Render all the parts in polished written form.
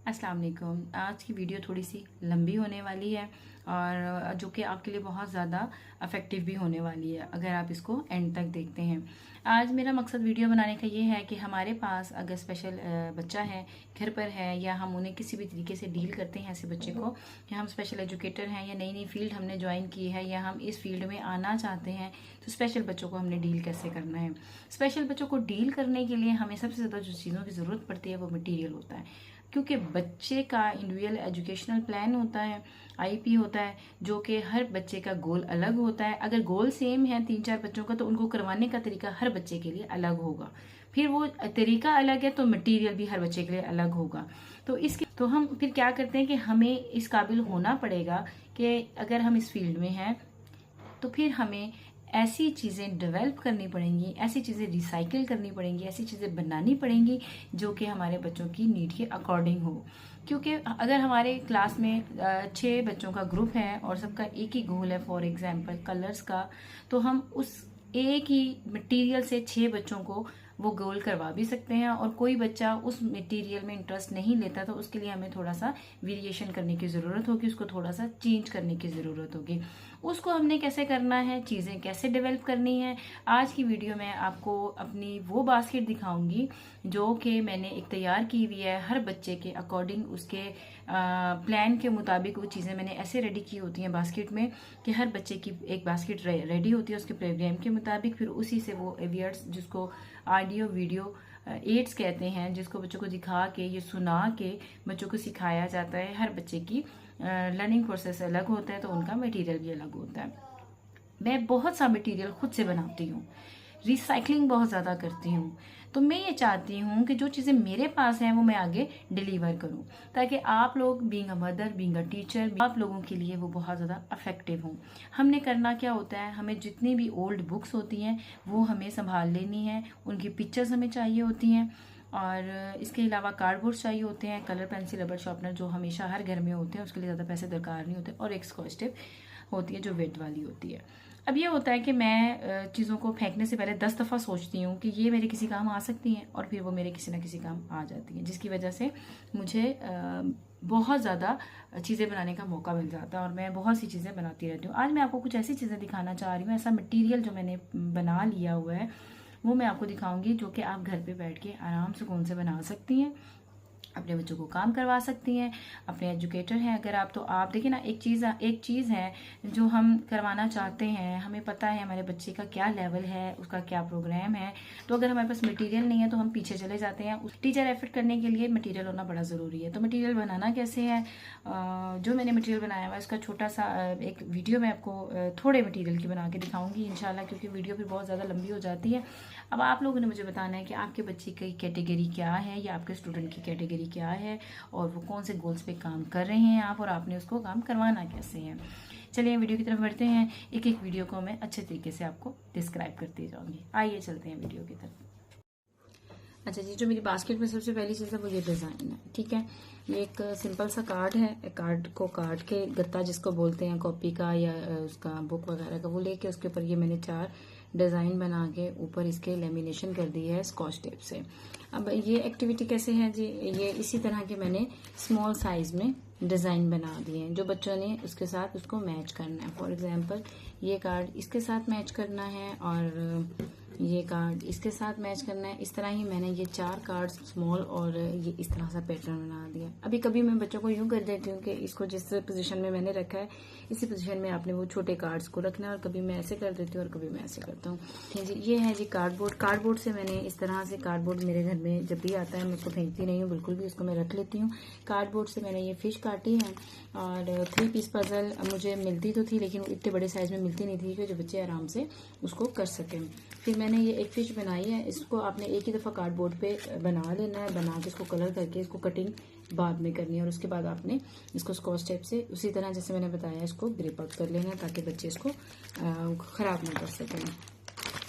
अस्सलाम वालेकुम। आज की वीडियो थोड़ी सी लंबी होने वाली है और जो कि आपके लिए बहुत ज़्यादा इफ़ेक्टिव भी होने वाली है अगर आप इसको एंड तक देखते हैं। आज मेरा मकसद वीडियो बनाने का ये है कि हमारे पास अगर स्पेशल बच्चा है, घर पर है, या हम उन्हें किसी भी तरीके से डील करते हैं ऐसे बच्चे को, या हम स्पेशल एजुकेटर हैं, या नई नई फील्ड हमने ज्वाइन की है, या हम इस फील्ड में आना चाहते हैं, तो स्पेशल बच्चों को हमने डील कैसे करना है। स्पेशल बच्चों को डील करने के लिए हमें सबसे ज़्यादा जो चीज़ों की ज़रूरत पड़ती है वो मटीरियल होता है, क्योंकि बच्चे का इंडिविजुअल एजुकेशनल प्लान होता है, आईपी होता है, जो कि हर बच्चे का गोल अलग होता है। अगर गोल सेम है 3-4 बच्चों का, तो उनको करवाने का तरीका हर बच्चे के लिए अलग होगा। फिर वो तरीका अलग है तो मटेरियल भी हर बच्चे के लिए अलग होगा। तो हम फिर क्या करते हैं कि हमें इस काबिल होना पड़ेगा कि अगर हम इस फील्ड में हैं तो फिर हमें ऐसी चीज़ें डेवलप करनी पड़ेंगी, ऐसी चीज़ें रिसाइकिल करनी पड़ेंगी, ऐसी चीज़ें बनानी पड़ेंगी जो कि हमारे बच्चों की नीड के अकॉर्डिंग हो। क्योंकि अगर हमारे क्लास में 6 बच्चों का ग्रुप है और सबका एक ही गोल है, फॉर एग्जांपल कलर्स का, तो हम उस एक ही मटेरियल से 6 बच्चों को वो गोल करवा भी सकते हैं। और कोई बच्चा उस मटेरियल में इंटरेस्ट नहीं लेता तो उसके लिए हमें थोड़ा सा वेरिएशन करने की ज़रूरत होगी, उसको थोड़ा सा चेंज करने की ज़रूरत होगी। उसको हमने कैसे करना है, चीज़ें कैसे डेवलप करनी है, आज की वीडियो में आपको अपनी वो बास्केट दिखाऊंगी जो कि मैंने एक तैयार की हुई है हर बच्चे के अकॉर्डिंग, उसके प्लान के मुताबिक। वो चीज़ें मैंने ऐसे रेडी की होती हैं बास्केट में कि हर बच्चे की एक बास्केट रेडी होती है उसके प्रोग्राम के मुताबिक। फिर उसी से वो एवियर्स, जिसको ऑडियो वीडियो एड्स कहते हैं, जिसको बच्चों को दिखा के, ये सुना के बच्चों को सिखाया जाता है। हर बच्चे की लर्निंग प्रोसेस अलग होता है तो उनका मटेरियल भी अलग होता है। मैं बहुत सा मटेरियल खुद से बनाती हूँ, रिसाइकलिंग बहुत ज़्यादा करती हूँ। तो मैं ये चाहती हूँ कि जो चीज़ें मेरे पास हैं वो मैं आगे डिलीवर करूँ, ताकि आप लोग being a mother, being a teacher, आप लोगों के लिए वो बहुत ज़्यादा इफेक्टिव हों। हमने करना क्या होता है, हमें जितनी भी ओल्ड बुक्स होती हैं वो हमें संभाल लेनी है, उनकी पिक्चर्स हमें चाहिए होती हैं, और इसके अलावा कार्डबोर्ड चाहिए होते हैं, कलर पेंसिल, रबर शार्पनर जो हमेशा हर घर में होते हैं, उसके लिए ज़्यादा पैसे दरकार नहीं होते, और एक स्कॉच टेप होती है जो वेट वाली होती है। अब ये होता है कि मैं चीज़ों को फेंकने से पहले 10 दफ़ा सोचती हूँ कि ये मेरे किसी काम आ सकती हैं, और फिर वो मेरे किसी ना किसी काम आ जाती हैं, जिसकी वजह से मुझे बहुत ज़्यादा चीज़ें बनाने का मौका मिल जाता है और मैं बहुत सी चीज़ें बनाती रहती हूँ। आज मैं आपको कुछ ऐसी चीज़ें दिखाना चाह रही हूँ, ऐसा मटीरियल जो मैंने बना लिया हुआ है वो मैं आपको दिखाऊंगी, जो कि आप घर पे बैठ के आराम सुकून से बना सकती हैं, अपने बच्चों को काम करवा सकती हैं। अपने एजुकेटर हैं अगर आप, तो आप देखिए ना, एक चीज़ है जो हम करवाना चाहते हैं, हमें पता है हमारे बच्चे का क्या लेवल है, उसका क्या प्रोग्राम है, तो अगर हमारे पास मटेरियल नहीं है तो हम पीछे चले जाते हैं। उस टीचर एफर्ट करने के लिए मटेरियल होना बड़ा ज़रूरी है। तो मटेरियल बनाना कैसे है, जो मैंने मटेरियल बनाया हुआ है उसका छोटा सा एक वीडियो मैं आपको थोड़े मटेरियल की बना के दिखाऊंगी इंशाल्लाह, क्योंकि वीडियो फिर बहुत ज़्यादा लंबी हो जाती है। अब आप लोगों ने मुझे बताना है कि आपके बच्चे की कैटेगरी क्या है, या आपके स्टूडेंट की कैटेगरी क्या है, और वो कौन से गोल्स पे काम कर रहे हैं आप, और आपने उसको काम करवाना कैसे है। चलिए वीडियो की तरफ बढ़ते हैं। एक एक वीडियो को मैं अच्छे तरीके से आपको डिस्क्राइब करती जाऊंगी। आइए चलते हैं वीडियो की तरफ। अच्छा जी, जो मेरी बास्केट में सबसे पहली चीज़ है वो ये डिज़ाइन है, ठीक है। ये एक सिंपल सा कार्ड है, कार्ड को काट के, गत्ता जिसको बोलते हैं कॉपी का या उसका बुक वगैरह का, वो लेके उसके ऊपर ये मैंने 4 डिज़ाइन बना के ऊपर इसके लेमिनेशन कर दी है स्कॉच टेप से। अब ये एक्टिविटी कैसे है जी, ये इसी तरह के मैंने स्मॉल साइज में डिज़ाइन बना दिए हैं, जो बच्चों ने उसके साथ उसको मैच करना है। फॉर एग्जांपल ये कार्ड इसके साथ मैच करना है, और ये कार्ड इसके साथ मैच करना है। इस तरह ही मैंने ये 4 कार्ड स्मॉल और ये इस तरह सा पैटर्न बना दिया। अभी कभी मैं बच्चों को यूं कर देती हूँ कि इसको जिस पोजीशन में मैंने रखा है इसी पोजीशन में आपने वो छोटे कार्ड्स को रखना है, और कभी मैं ऐसे कर देती हूँ और कभी मैं ऐसे करता हूँ। ठीक जी, ये है जी कार्डबोर्ड से मैंने इस तरह से, कार्डबोर्ड मेरे घर में जब भी आता है मैं उसको फेंकती नहीं हूँ बिल्कुल भी, उसको मैं रख लेती हूँ। कार्डबोर्ड से मैंने ये फिश काटी है, और 3 पीस पजल मुझे मिलती तो थी लेकिन इतने बड़े साइज में मिलती नहीं थी कि जो बच्चे आराम से उसको कर सकें। फिर मैंने ये एक फिश बनाई है, इसको आपने एक ही दफ़ा कार्डबोर्ड पे बना लेना है, बना के इसको कलर करके इसको कटिंग बाद में करनी है, और उसके बाद आपने इसको स्कॉच टेप से उसी तरह जैसे मैंने बताया इसको ग्रिप अप कर लेना है, ताकि बच्चे इसको ख़राब ना कर सकें।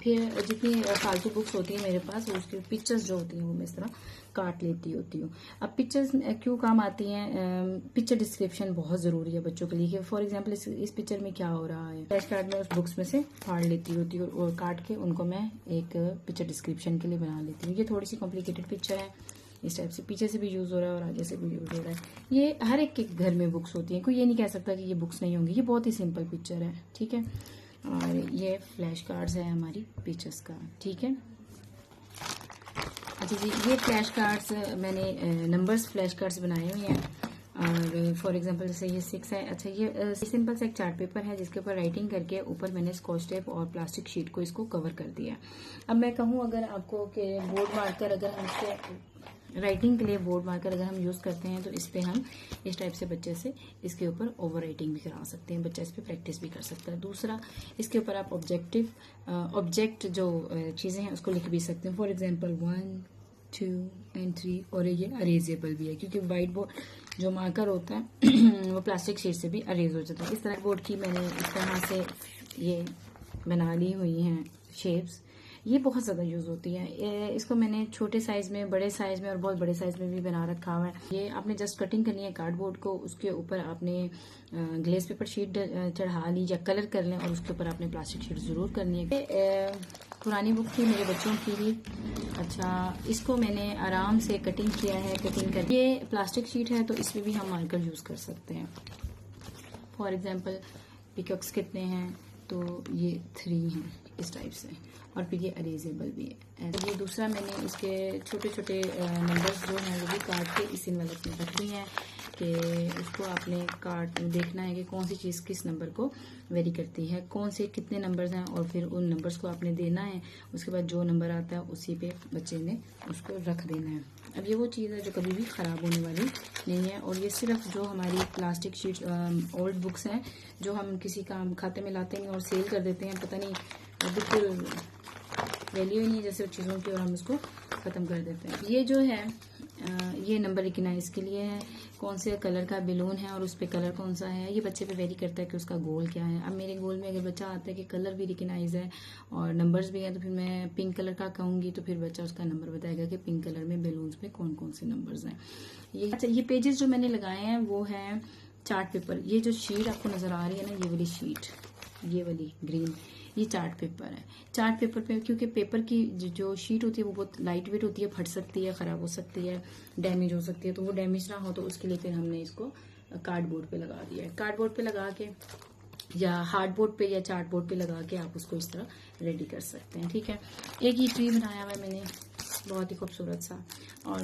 फिर जितनी फालतू बुक्स होती है मेरे पास, उसकी पिक्चर्स जो होती हैं वो मैं इस तरह काट लेती होती हूँ। अब पिक्चर्स क्यों काम आती हैं, पिक्चर डिस्क्रिप्शन बहुत ज़रूरी है बच्चों के लिए। फॉर एग्जांपल इस पिक्चर में क्या हो रहा है, फ्लैश कार्ड में उस बुक्स में से फाड़ लेती होती हूँ और काट के उनको मैं एक पिक्चर डिस्क्रिप्शन के लिए बना लेती हूँ। ये थोड़ी सी कॉम्प्लिकेटेड पिक्चर है, इस टाइप से पीछे से भी यूज़ हो रहा है और आगे से भी यूज़ हो रहा है। ये हर एक के घर में बुक्स होती हैं, कोई ये नहीं कह सकता कि ये बुक्स नहीं होंगी। ये बहुत ही सिंपल पिक्चर है, ठीक है। और ये फ्लैश कार्ड्स है हमारी पिक्चर्स का, ठीक है। अच्छा जी, ये फ्लैश कार्ड्स मैंने नंबर्स फ्लैश कार्ड्स बनाए हुए हैं। और फॉर एग्जांपल जैसे ये 6 है। अच्छा, ये सिंपल सा एक चार्ट पेपर है जिसके ऊपर राइटिंग करके ऊपर मैंने स्कॉच टेप और प्लास्टिक शीट को इसको कवर कर दिया। अब मैं कहूँ अगर आपको कि बोर्ड मार्कर, अगर हम इसके राइटिंग के लिए बोर्ड मार्कर अगर हम यूज़ करते हैं तो इस पर हम इस टाइप से बच्चे से इसके ऊपर ओवर राइटिंग भी करा सकते हैं, बच्चा इस पर प्रैक्टिस भी कर सकता है। दूसरा, इसके ऊपर आप ऑब्जेक्ट जो चीज़ें हैं उसको लिख भी सकते हैं। For example 1, 2 and 3। और ये अरेजेबल भी है क्योंकि वाइट बोर्ड जो मार्कर होता है वो प्लास्टिक शीट से भी अरेज हो जाता है। इस तरह बोर्ड की मैंने इस तरह से ये बना ली हुई हैं शेप्स। ये बहुत ज़्यादा यूज़ होती है। इसको मैंने छोटे साइज़ में, बड़े साइज़ में और बहुत बड़े साइज़ में भी बना रखा हुआ है। ये आपने जस्ट कटिंग करनी है कार्डबोर्ड को, उसके ऊपर आपने ग्लेस पेपर शीट चढ़ा ली या कलर कर लें और उसके ऊपर आपने प्लास्टिक शीट ज़रूर करनी है। पुरानी बुक थी मेरे बच्चों की भी। अच्छा, इसको मैंने आराम से कटिंग किया है, कटिंग कर। ये प्लास्टिक शीट है तो इसमें भी हम मार्कर यूज़ कर सकते हैं। फॉर एग्जांपल पिकॉक्स कितने हैं, तो ये 3 हैं इस टाइप से, और फिर ये अरेजेबल भी है। ये दूसरा मैंने इसके छोटे छोटे नंबर्स जो हैं वो भी काट के इस इन्वेलप में रख दी हैं कि उसको आपने काट देखना है कि कौन सी चीज़ किस नंबर को वेरी करती है, कौन से कितने नंबर्स हैं, और फिर उन नंबर्स को आपने देना है। उसके बाद जो नंबर आता है उसी पे बच्चे ने उसको रख देना है। अब ये वो चीज़ है जो कभी भी ख़राब होने वाली नहीं है। और ये सिर्फ जो हमारी प्लास्टिक शीट ओल्ड बुक्स हैं जो हम किसी काम खाते में लाते हैं और सेल कर देते हैं, पता नहीं बिल्कुल वैल्यू ही नहीं जैसे चीज़ों की, और हम उसको ख़त्म कर देते हैं। ये जो है ये नंबर रिकग्नाइज के लिए है, कौन से कलर का बैलून है और उस पर कलर कौन सा है, ये बच्चे पे वेरी करता है कि उसका गोल क्या है। अब मेरे गोल में अगर बच्चा आता है कि कलर भी रिकग्नाइज है और नंबर्स भी हैं, तो फिर मैं पिंक कलर का कहूँगी तो फिर बच्चा उसका नंबर बताएगा कि पिंक कलर में बैलून्स में कौन कौन से नंबर्स हैं। ये अच्छा, ये पेजेस जो मैंने लगाए हैं वो है चार्ट पेपर। ये जो शीट आपको नज़र आ रही है ना, ये वाली शीट, ये वाली ग्रीन, ये चार्ट पेपर है। चार्ट पेपर पे क्योंकि पेपर की जो शीट होती है वो बहुत लाइट वेट होती है, फट सकती है, ख़राब हो सकती है, डैमेज हो सकती है, तो वो डैमेज ना हो तो उसके लिए फिर हमने इसको कार्डबोर्ड पे लगा दिया है। कार्डबोर्ड पे लगा के या हार्डबोर्ड पे या चार्ट बोर्ड पे लगा के आप उसको इस तरह रेडी कर सकते हैं, ठीक है। एक ही ट्री बनाया हुआ है मैंने, बहुत ही खूबसूरत सा, और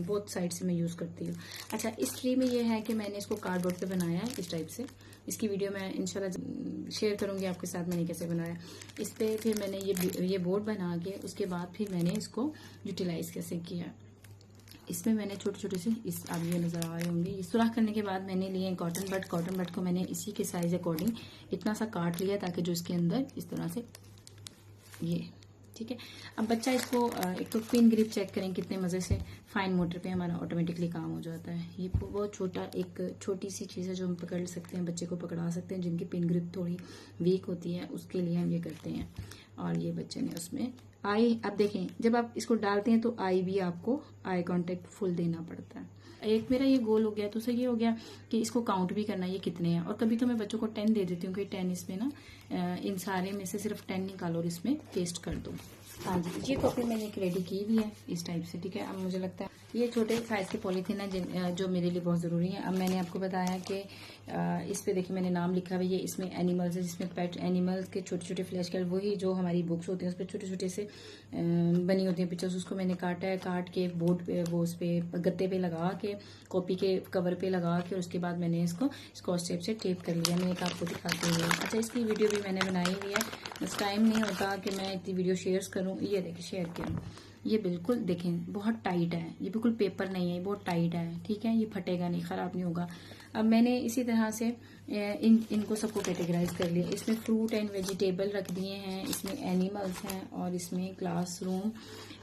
बोथ साइड से मैं यूज़ करती हूँ। अच्छा, इस ट्री में ये है कि मैंने इसको कार्डबोर्ड पे बनाया है इस टाइप से। इसकी वीडियो मैं इंशाल्लाह शेयर करूँगी आपके साथ मैंने कैसे बनाया। इस पर फिर मैंने ये बोर्ड बना के उसके बाद फिर मैंने इसको यूटिलाइज़ कैसे किया। इसमें मैंने छोटे छोटे से इस आप ये नज़र आ रहे होंगे, ये सुराख करने के बाद मैंने लिए कॉटन बट को मैंने इसी के साइज अकॉर्डिंग इतना सा काट लिया ताकि जो इसके अंदर इस तरह से ये, ठीक है। अब बच्चा इसको एक तो पिन ग्रिप चेक करें कितने मज़े से, फाइन मोटर पे हमारा ऑटोमेटिकली काम हो जाता है। ये बहुत छोटा एक छोटी सी चीज़ है जो हम पकड़ सकते हैं, बच्चे को पकड़ा सकते हैं जिनकी पिन ग्रिप थोड़ी वीक होती है, उसके लिए हम ये करते हैं। और ये बच्चे ने उसमें आई, अब देखें जब आप इसको डालते हैं तो आई भी आपको आई कांटेक्ट फुल देना पड़ता है। एक मेरा ये गोल हो गया, दूसरा ये हो गया कि इसको काउंट भी करना ये कितने हैं। और कभी तो मैं बच्चों को 10 दे देती हूँ कि 10 इसमें ना इन सारे में से सिर्फ 10 निकालो और इसमें पेस्ट कर दो। हाँ जी, ये कॉपी मैंने एक रेडी की हुई है इस टाइप से, ठीक है। अब मुझे लगता है ये छोटे साइज के पॉलीथीन है जो मेरे लिए बहुत ज़रूरी है। अब मैंने आपको बताया कि इस पे देखिए मैंने नाम लिखा हुआ है, ये इसमें एनिमल्स है, जिसमें पेट एनिमल्स के छोटे छोटे फ्लैश कार्ड, वही जो हमारी बुक्स होती हैं उस पर छोटे छोटे से बनी होती हैं पिक्चर्स, उसको मैंने काटा है, काट के बोर्ड पे वो उस पर गत्ते पे लगा के कॉपी के कवर पे लगा के, और उसके बाद मैंने इसको स्कॉच टेप से टेप कर लिया। मैं एक आपको दिखाती हूँ। अच्छा, इसकी वीडियो भी मैंने बनाई हुई है, बस टाइम नहीं होता कि मैं इतनी वीडियो शेयर करूँ। ये देखिए शेयर करूँ, ये बिल्कुल देखें बहुत टाइट है, ये बिल्कुल पेपर नहीं है, बहुत टाइट है, ठीक है। ये फटेगा नहीं, ख़राब नहीं होगा। अब मैंने इसी तरह से इनको सबको कैटेगराइज कर लिया। इसमें फ्रूट एंड वेजिटेबल रख दिए हैं, इसमें एनिमल्स हैं, और इसमें क्लासरूम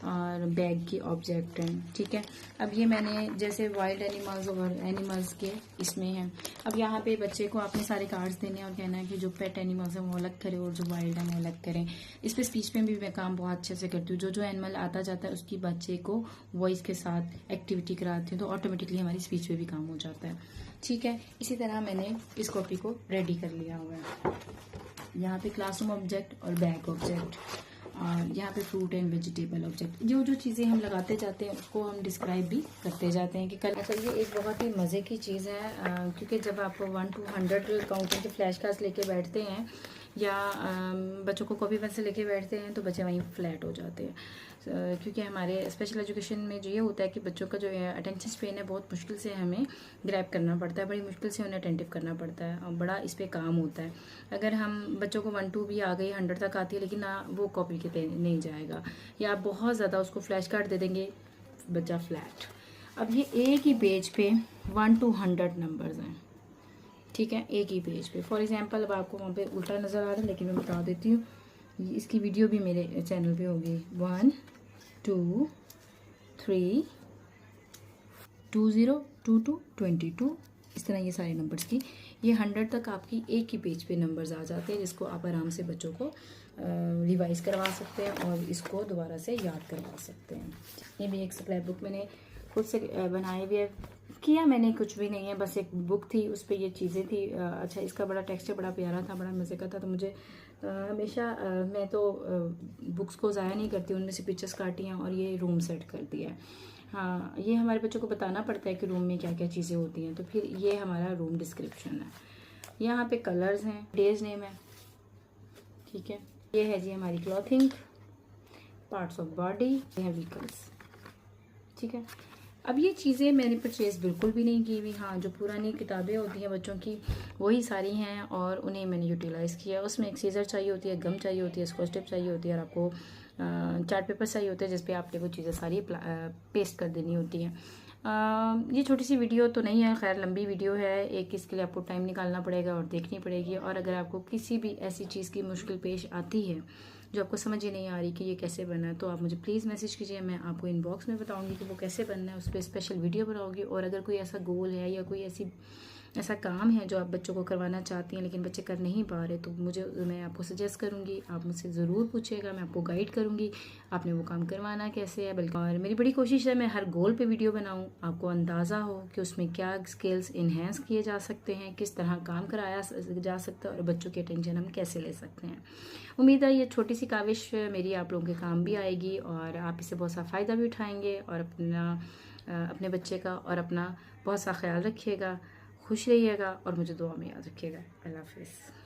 और बैग की ऑब्जेक्ट हैं, ठीक है। अब ये मैंने जैसे वाइल्ड एनिमल्स और एनिमल्स के इसमें हैं। अब यहाँ पे बच्चे को आपने सारे कार्ड्स देने और कहना है कि जो पेट एनिमल्स हैं वो अलग करें और जो वाइल्ड हैं वो अलग करें। इस पर स्पीच में भी मैं काम बहुत अच्छे से करती हूँ। जो एनिमल आता जाता है उसकी बच्चे को वॉइस के साथ एक्टिविटी कराती हूँ, तो ऑटोमेटिकली हमारी स्पीच में भी काम हो जाता है, ठीक है। इसी तरह मैंने इस कॉपी को रेडी कर लिया हुआ है। यहाँ पे क्लासरूम ऑब्जेक्ट और बैग ऑब्जेक्ट, और यहाँ पे फ्रूट एंड वेजिटेबल ऑब्जेक्ट, जो जो चीज़ें हम लगाते जाते हैं उसको हम डिस्क्राइब भी करते जाते हैं कि कल। अच्छा, ये एक बहुत ही मज़े की चीज़ है, क्योंकि जब आप 1 to 100 काउंटिंग के फ्लैश कार्ड्स लेके बैठते हैं या बच्चों को कॉपी पेन से लेके बैठते हैं तो बच्चे वहीं फ्लैट हो जाते हैं, क्योंकि हमारे स्पेशल एजुकेशन में जो ये होता है कि बच्चों का जो अटेंशन स्पेन है बहुत मुश्किल से हमें ग्रैब करना पड़ता है, बड़ी मुश्किल से उन्हें अटेंटिव करना पड़ता है और बड़ा इस पर काम होता है। अगर हम बच्चों को 1 2 भी आ गई, 100 तक आती है, लेकिन ना वो कॉपी के नहीं जाएगा, या आप बहुत ज़्यादा उसको फ्लैश कार्ड दे देंगे, बच्चा फ्लैट। अब ये एक ही पेज पे 1 to 100 नंबर्स हैं, ठीक है, एक ही पेज पे। फॉर एग्जांपल अब आपको वहाँ पे उल्टा नज़र आ रहा है, लेकिन मैं बता देती हूँ, इसकी वीडियो भी मेरे चैनल पे होगी। 1 2 3 20 22 22, इस तरह ये सारे नंबर्स की, ये 100 तक आपकी एक ही पेज पे नंबर्स आ जाते हैं, जिसको आप आराम से बच्चों को रिवाइज करवा सकते हैं और इसको दोबारा से याद करवा सकते हैं। ये भी एक स्क्रैप बुक मैंने खुद से बनाई हुई है, किया मैंने कुछ भी नहीं है, बस एक बुक थी, उस पर ये चीज़ें थी। अच्छा, इसका बड़ा टेक्सचर बड़ा प्यारा था, बड़ा मज़े का था, तो मुझे हमेशा मैं तो बुक्स को ज़ाया नहीं करती, उनमें से पिक्चर्स काटी हैं और ये रूम सेट कर दिया है। हाँ, ये हमारे बच्चों को बताना पड़ता है कि रूम में क्या क्या चीज़ें होती हैं, तो फिर ये हमारा रूम डिस्क्रिप्शन है। यहाँ पे कलर्स हैं, डेज नेम है, ठीक है। ये है जी हमारी क्लॉथिंग, पार्ट्स ऑफ बॉडी, ये है व्हीकल्स, ठीक है। अब ये चीज़ें मैंने परचेज़ बिल्कुल भी नहीं की हुई। हाँ, जो पुरानी किताबें होती हैं बच्चों की वही सारी हैं और उन्हें मैंने यूटिलाइज़ किया। उसमें एक सीज़र चाहिए होती है, गम चाहिए होती है, स्कॉच टेप चाहिए होती है और आपको चार्ट पेपर चाहिए होते हैं जिस पे आपने वो चीज़ें सारी पेस्ट कर देनी होती हैं। ये छोटी सी वीडियो तो नहीं है, खैर लंबी वीडियो है एक, इसके लिए आपको टाइम निकालना पड़ेगा और देखनी पड़ेगी। और अगर आपको किसी भी ऐसी चीज़ की मुश्किल पेश आती है जो आपको समझ ही नहीं आ रही कि ये कैसे बनना है, तो आप मुझे प्लीज़ मैसेज कीजिए, मैं आपको इनबॉक्स में बताऊंगी कि वो कैसे बनना है, उस पर स्पेशल वीडियो बनाऊंगी। और अगर कोई ऐसा गोल है या कोई ऐसा काम है जो आप बच्चों को करवाना चाहती हैं लेकिन बच्चे कर नहीं पा रहे, तो मैं आपको सजेस्ट करूंगी, आप मुझसे ज़रूर पूछिएगा, मैं आपको गाइड करूंगी आपने वो काम करवाना कैसे है। बल्कि और मेरी बड़ी कोशिश है मैं हर गोल पे वीडियो बनाऊं, आपको अंदाज़ा हो कि उसमें क्या स्किल्स इन्हेंस किए जा सकते हैं, किस तरह काम कराया जा सकता है और बच्चों की अटेंशन हम कैसे ले सकते हैं। उम्मीद है ये छोटी सी काविश मेरी आप लोगों के काम भी आएगी और आप इससे बहुत सा फ़ायदा भी उठाएंगे और अपने बच्चे का और अपना बहुत सा ख्याल रखिएगा, खुश रहिएगा और मुझे दुआ में याद रखिएगा। अल्लाह हाफ़िज़।